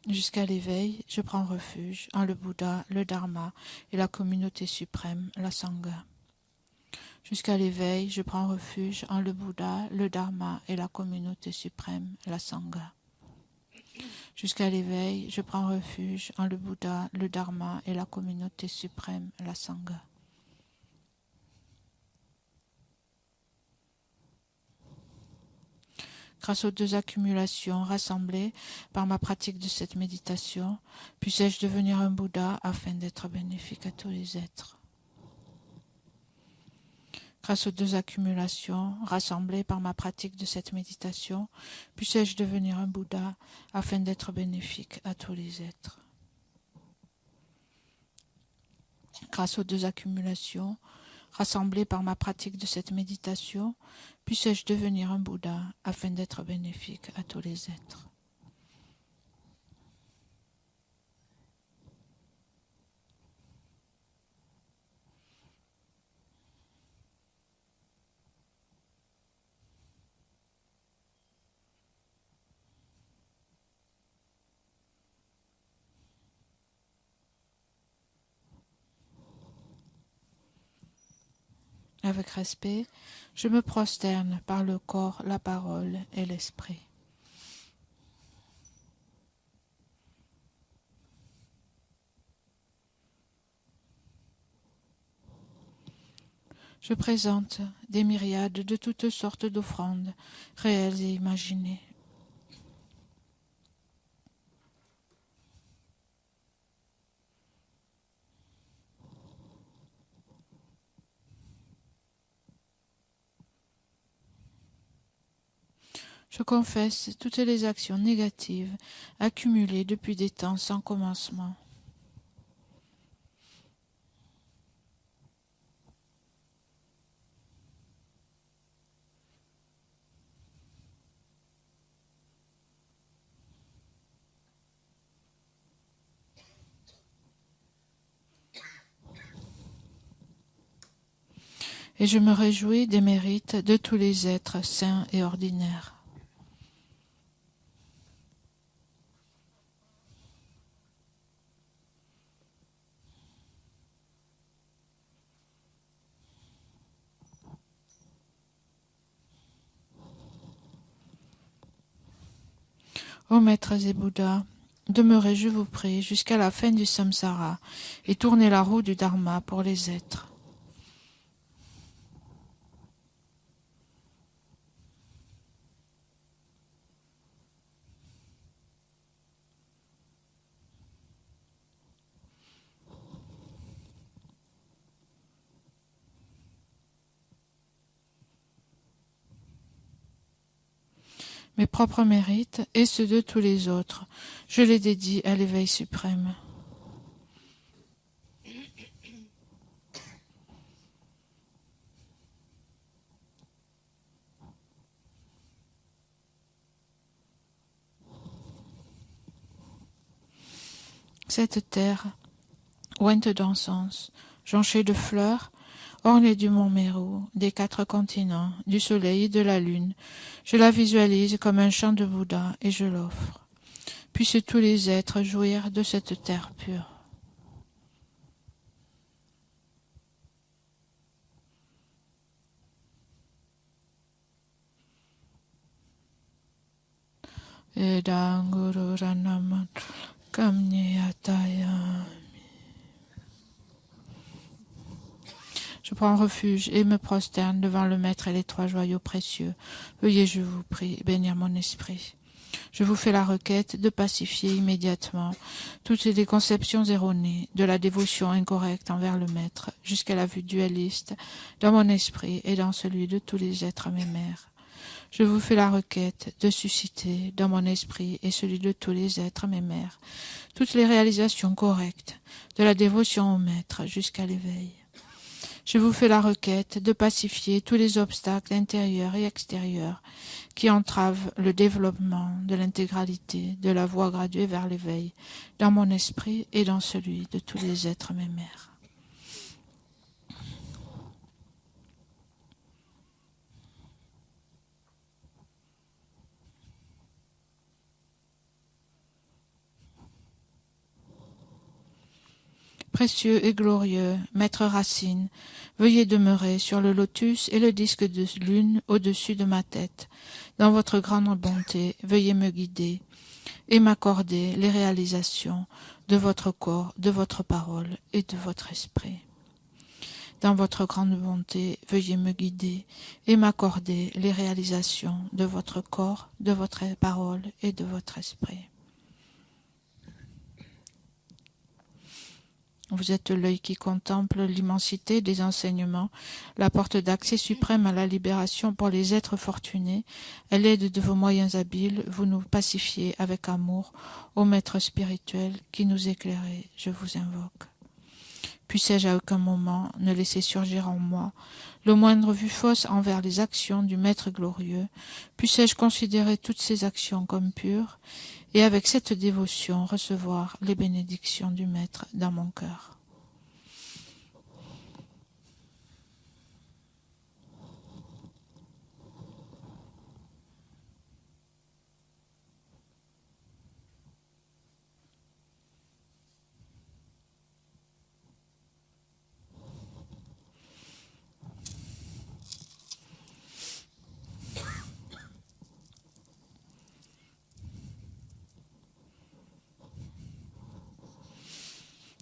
Jusqu'à l'éveil, je prends refuge en le Bouddha, le Dharma et la communauté suprême, la Sangha. Jusqu'à l'éveil, je prends refuge en le Bouddha, le Dharma et la communauté suprême, la Sangha. Jusqu'à l'éveil, je prends refuge en le Bouddha, le Dharma et la communauté suprême, la Sangha. Grâce aux deux accumulations rassemblées par ma pratique de cette méditation, puissais-je devenir un Bouddha afin d'être bénéfique à tous les êtres. Grâce aux deux accumulations rassemblées par ma pratique de cette méditation, puissais-je devenir un Bouddha afin d'être bénéfique à tous les êtres. Grâce aux deux accumulations rassemblées par ma pratique de cette méditation, puissais-je devenir un Bouddha afin d'être bénéfique à tous les êtres. Avec respect, je me prosterne par le corps, la parole et l'esprit. Je présente des myriades de toutes sortes d'offrandes, réelles et imaginées. Je confesse toutes les actions négatives accumulées depuis des temps sans commencement. Et je me réjouis des mérites de tous les êtres sains et ordinaires. Ô maîtres et Bouddhas, demeurez, je vous prie, jusqu'à la fin du samsara et tournez la roue du dharma pour les êtres. Mes propres mérites et ceux de tous les autres, je les dédie à l'éveil suprême. Cette terre, ointe d'encens, jonchée de fleurs, ornée du mont Méru, des 4 continents, du soleil et de la lune, je la visualise comme un champ de Bouddha et je l'offre. Puissent tous les êtres jouir de cette terre pure. Edang Guru Ranaman Kamniyataya. Je prends refuge et me prosterne devant le Maître et les 3 joyaux précieux. Veuillez, je vous prie, bénir mon esprit. Je vous fais la requête de pacifier immédiatement toutes les conceptions erronées de la dévotion incorrecte envers le Maître, jusqu'à la vue dualiste, dans mon esprit et dans celui de tous les êtres mémères. Je vous fais la requête de susciter, dans mon esprit et celui de tous les êtres mémères, toutes les réalisations correctes de la dévotion au Maître jusqu'à l'éveil. Je vous fais la requête de pacifier tous les obstacles intérieurs et extérieurs qui entravent le développement de l'intégralité de la voie graduée vers l'éveil, dans mon esprit et dans celui de tous les êtres mémères. Précieux et glorieux, Maître Racine, veuillez demeurer sur le lotus et le disque de lune au-dessus de ma tête. Dans votre grande bonté, veuillez me guider et m'accorder les réalisations de votre corps, de votre parole et de votre esprit. Dans votre grande bonté, veuillez me guider et m'accorder les réalisations de votre corps, de votre parole et de votre esprit. Vous êtes l'œil qui contemple l'immensité des enseignements, la porte d'accès suprême à la libération pour les êtres fortunés, à l'aide de vos moyens habiles, vous nous pacifiez avec amour, ô Maître spirituel qui nous éclairez, je vous invoque. Puissais-je à aucun moment ne laisser surgir en moi le moindre vue fausse envers les actions du Maître glorieux, puissais-je considérer toutes ces actions comme pures, et avec cette dévotion recevoir les bénédictions du Maître dans mon cœur.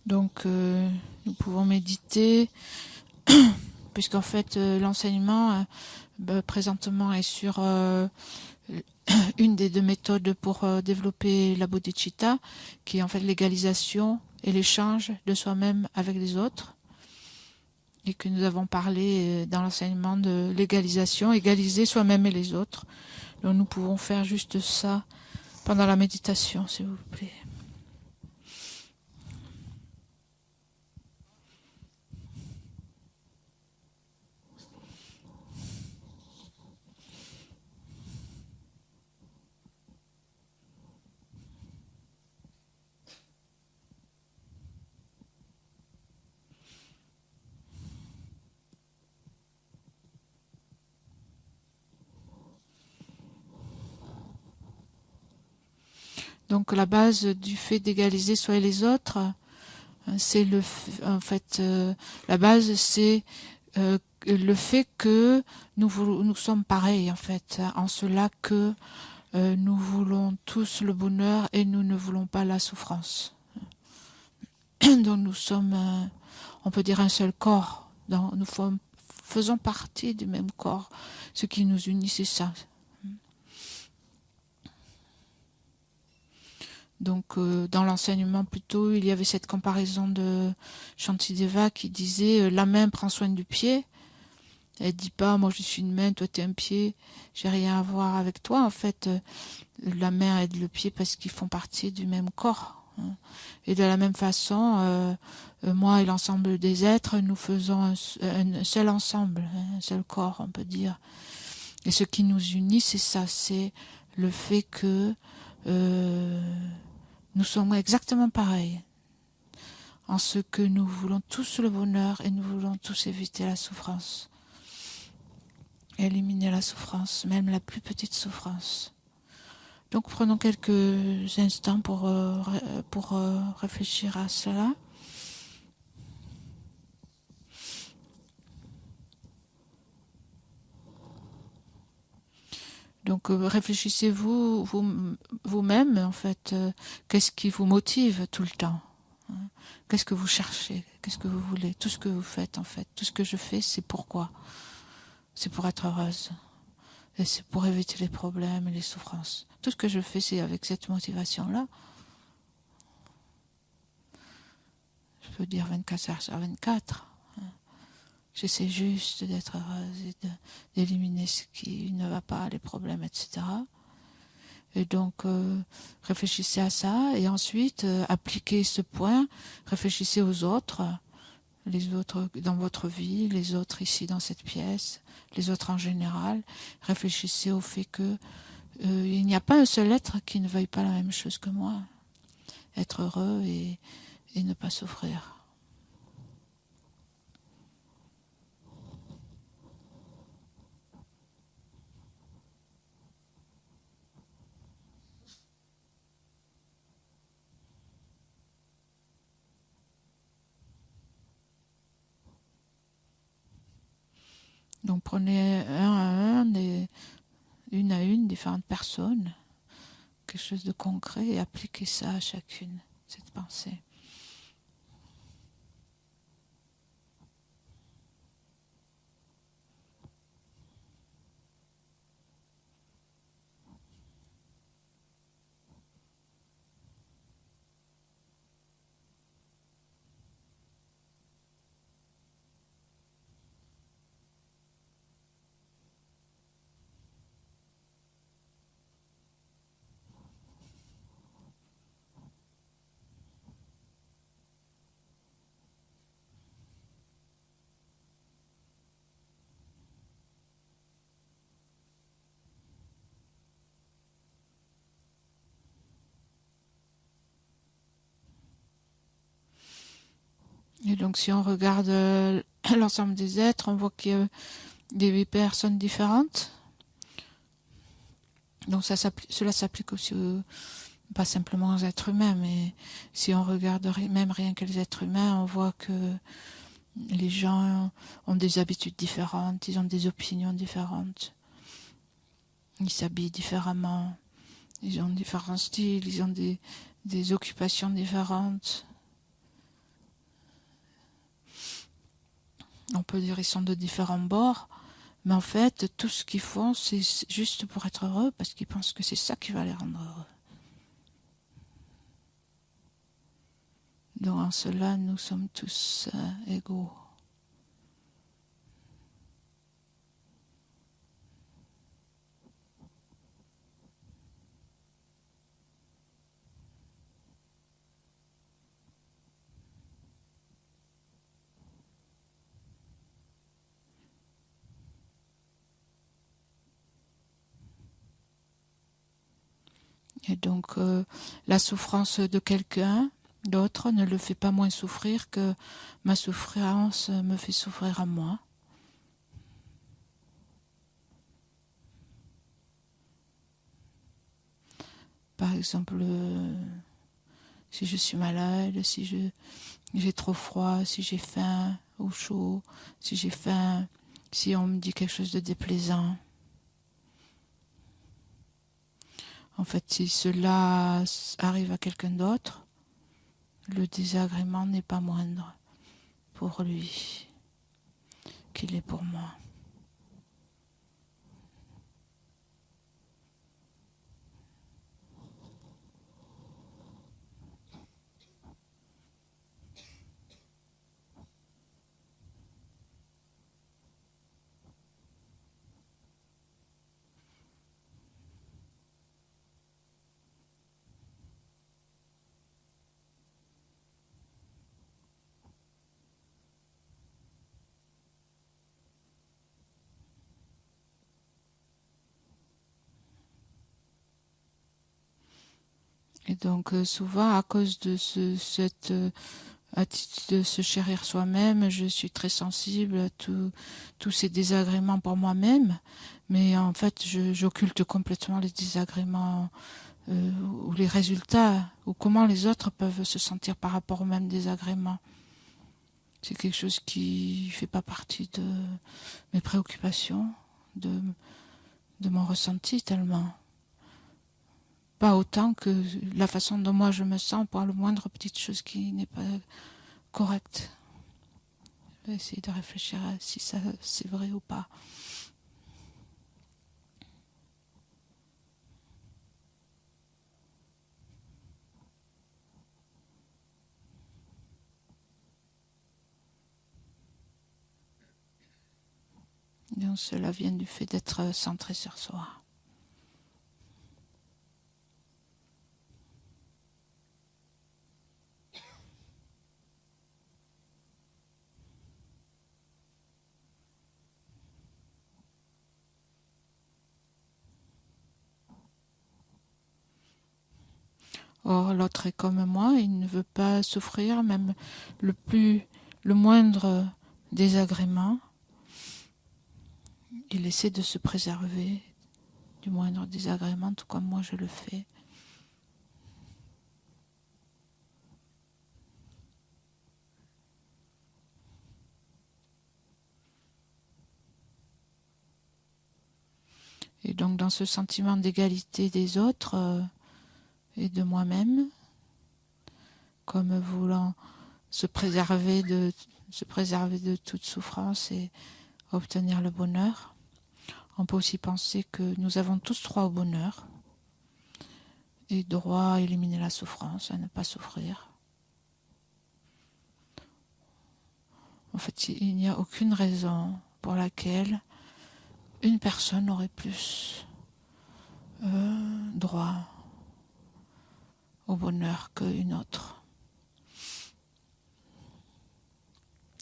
Donc, nous pouvons méditer, puisqu'en fait, l'enseignement, présentement, est sur une des deux méthodes pour développer la bodhicitta, qui est en fait l'égalisation et l'échange de soi-même avec les autres, et que nous avons parlé dans l'enseignement de l'égalisation, égaliser soi-même et les autres. Donc, nous pouvons faire juste ça pendant la méditation, s'il vous plaît. Donc la base du fait d'égaliser soi et les autres, c'est la base, c'est le fait que nous sommes pareils en fait, en cela que nous voulons tous le bonheur et nous ne voulons pas la souffrance. Donc nous sommes, on peut dire, un seul corps. Nous faisons partie du même corps. Ce qui nous unit, c'est ça. Donc, dans l'enseignement plutôt, il y avait cette comparaison de Shantideva qui disait la main prend soin du pied. Elle dit pas moi je suis une main, toi t'es un pied, j'ai rien à voir avec toi. En fait, la main aide le pied parce qu'ils font partie du même corps. Et de la même façon, moi et l'ensemble des êtres, nous faisons un seul ensemble, un seul corps, on peut dire. Et ce qui nous unit, c'est ça, c'est le fait que nous sommes exactement pareils, en ce que nous voulons tous le bonheur et nous voulons tous éviter la souffrance. Éliminer la souffrance, même la plus petite souffrance. Donc prenons quelques instants pour réfléchir à cela. Donc réfléchissez vous-même, en fait, qu'est-ce qui vous motive tout le temps, hein? Qu'est-ce que vous cherchez, qu'est-ce que vous voulez, tout ce que vous faites en fait, tout ce que je fais, c'est pourquoi? C'est pour être heureuse, et c'est pour éviter les problèmes et les souffrances. Tout ce que je fais, c'est avec cette motivation-là. Je peux dire 24 heures sur 24. J'essaie juste d'être heureuse et d'éliminer ce qui ne va pas, les problèmes, etc. Et donc, réfléchissez à ça et ensuite, appliquez ce point, réfléchissez aux autres, les autres dans votre vie, les autres ici dans cette pièce, les autres en général. Réfléchissez au fait que il n'y a pas un seul être qui ne veuille pas la même chose que moi. Être heureux et ne pas souffrir. Donc prenez un à un, une à une, différentes personnes, quelque chose de concret, et appliquez ça à chacune, cette pensée. Et donc si on regarde l'ensemble des êtres, on voit qu'il y a des personnes différentes. Donc cela s'applique aussi pas simplement aux êtres humains, mais si on regarde même rien que les êtres humains, on voit que les gens ont des habitudes différentes, ils ont des opinions différentes, ils s'habillent différemment, ils ont différents styles, ils ont des occupations différentes. On peut dire qu'ils sont de différents bords, mais en fait, tout ce qu'ils font, c'est juste pour être heureux, parce qu'ils pensent que c'est ça qui va les rendre heureux. Donc en cela, nous sommes tous égaux. Et donc, la souffrance de quelqu'un d'autre ne le fait pas moins souffrir que ma souffrance me fait souffrir à moi. Par exemple, si je suis malade, si j'ai trop froid, si j'ai faim ou chaud, si j'ai faim, si on me dit quelque chose de déplaisant. En fait, si cela arrive à quelqu'un d'autre, le désagrément n'est pas moindre pour lui qu'il est pour moi. Et donc souvent, à cause de cette attitude de se chérir soi-même, je suis très sensible à tous ces désagréments pour moi-même, mais en fait, j'occulte complètement les désagréments ou les résultats, ou comment les autres peuvent se sentir par rapport aux mêmes désagréments. C'est quelque chose qui ne fait pas partie de mes préoccupations, de mon ressenti tellement. Pas autant que la façon dont moi je me sens pour le moindre petite chose qui n'est pas correcte. Je vais essayer de réfléchir à si ça c'est vrai ou pas. Donc cela vient du fait d'être centré sur soi. Or, l'autre est comme moi, il ne veut pas souffrir, même le moindre désagrément. Il essaie de se préserver du moindre désagrément, tout comme moi je le fais. Et donc dans ce sentiment d'égalité des autres et de moi-même, comme voulant se préserver de toute souffrance et obtenir le bonheur. On peut aussi penser que nous avons tous droit au bonheur et droit à éliminer la souffrance, à ne pas souffrir. En fait, il n'y a aucune raison pour laquelle une personne aurait plus droit au bonheur qu'une autre.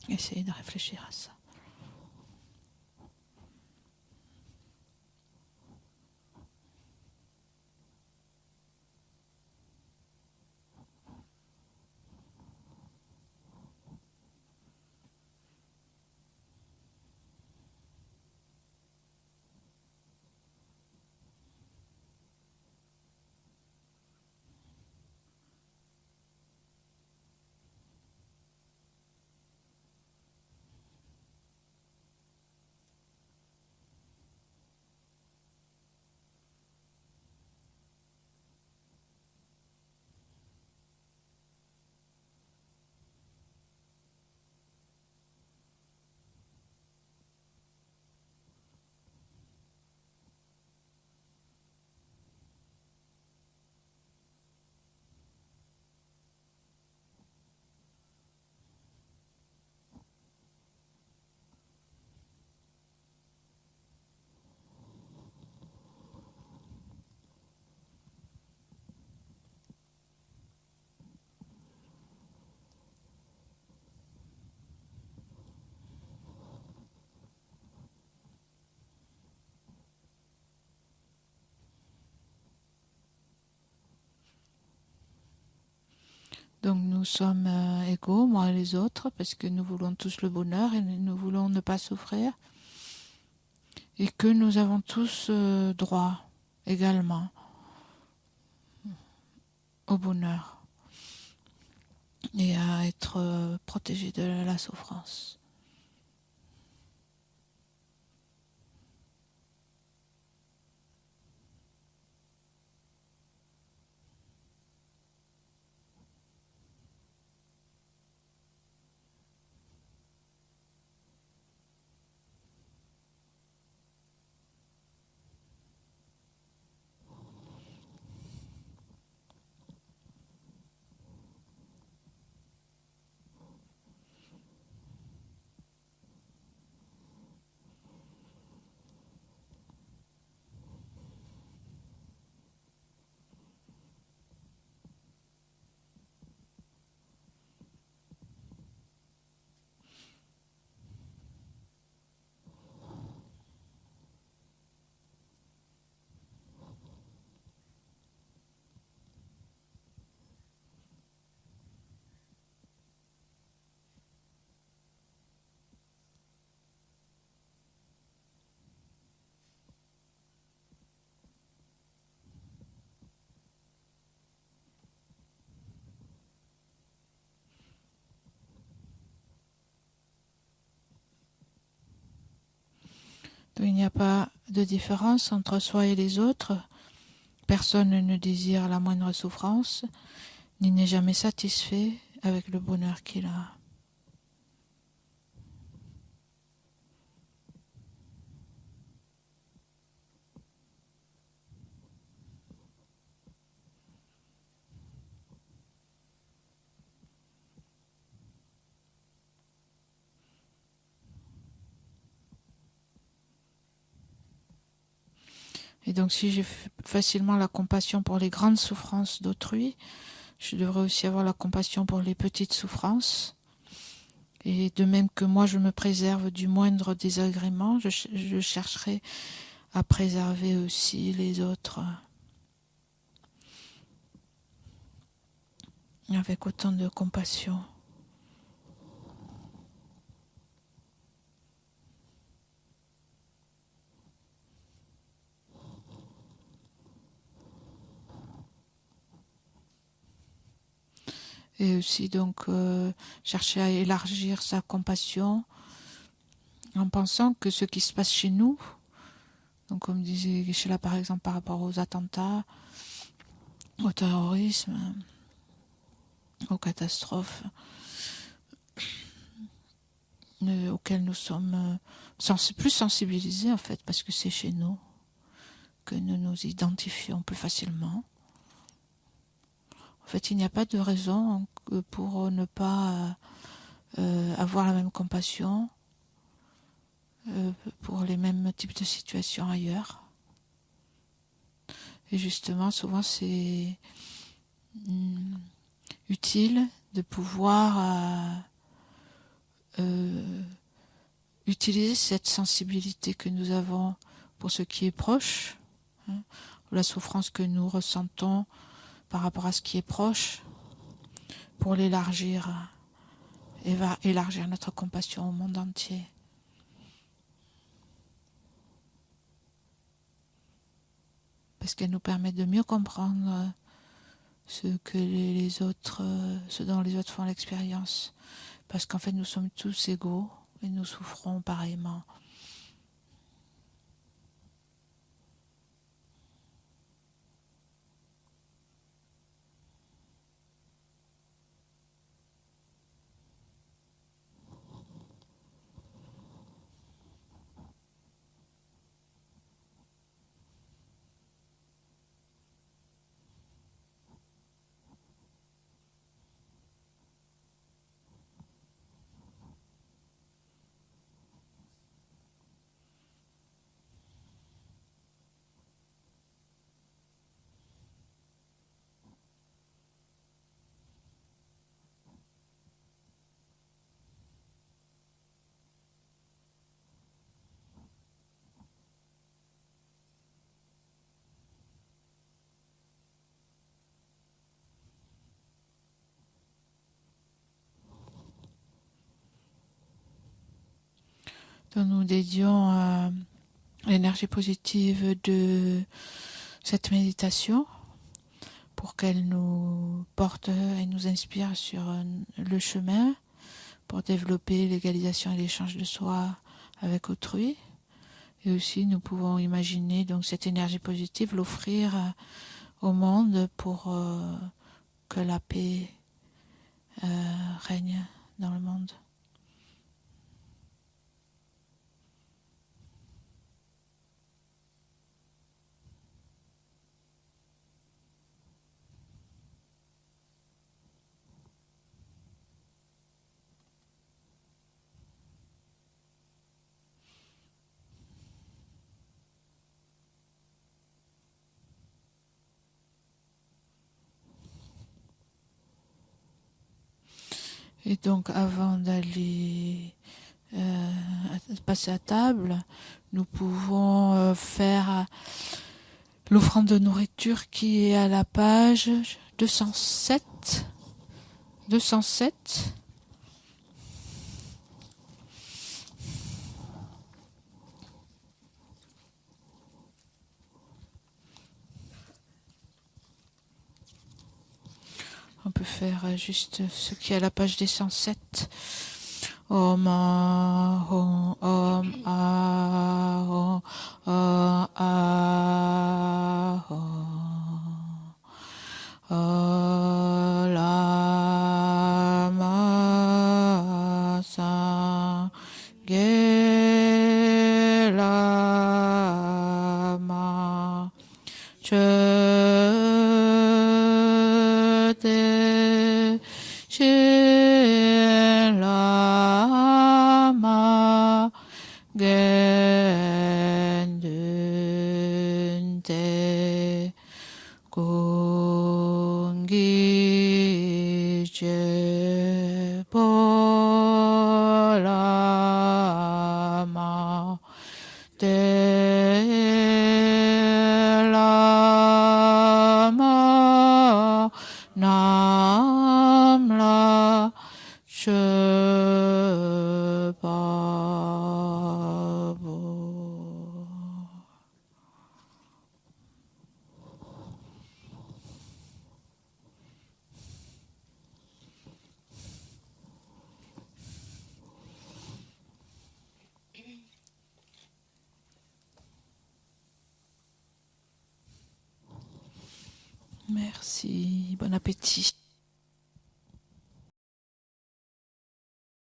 Essayez de réfléchir à ça. Donc nous sommes égaux, moi et les autres, parce que nous voulons tous le bonheur et nous voulons ne pas souffrir. Et que nous avons tous droit également au bonheur et à être protégés de la souffrance. Donc, il n'y a pas de différence entre soi et les autres. Personne ne désire la moindre souffrance, ni n'est jamais satisfait avec le bonheur qu'il a. Et donc si j'ai facilement la compassion pour les grandes souffrances d'autrui, je devrais aussi avoir la compassion pour les petites souffrances. Et de même que moi je me préserve du moindre désagrément, je chercherai à préserver aussi les autres avec autant de compassion. Et aussi donc chercher à élargir sa compassion en pensant que ce qui se passe chez nous Donc comme disait Geshe-la par exemple par rapport aux attentats, au terrorisme, aux catastrophes auxquelles nous sommes plus sensibilisés en fait, parce que c'est chez nous que nous nous identifions plus facilement. En fait, il n'y a pas de raison pour ne pas avoir la même compassion pour les mêmes types de situations ailleurs. Et justement, souvent, c'est utile de pouvoir utiliser cette sensibilité que nous avons pour ce qui est proche, la souffrance que nous ressentons par rapport à ce qui est proche, pour l'élargir et va élargir notre compassion au monde entier. Parce qu'elle nous permet de mieux comprendre ce dont les autres font l'expérience. Parce qu'en fait, nous sommes tous égaux et nous souffrons pareillement. Donc nous dédions l'énergie positive de cette méditation pour qu'elle nous porte et nous inspire sur le chemin pour développer l'égalisation et l'échange de soi avec autrui. Et aussi, nous pouvons imaginer donc cette énergie positive, l'offrir au monde pour que la paix règne dans le monde. Et donc, avant d'aller passer à table, nous pouvons faire l'offrande de nourriture qui est à la page 207. 207. On peut faire juste ce qui est à la page des 107. Om Ahom Om Ahom Om Ahom Lama Sangye Lama Chöte Lama Gendunte Kungi Jebolama Lama Namla Shebabo. Merci. Bon appétit.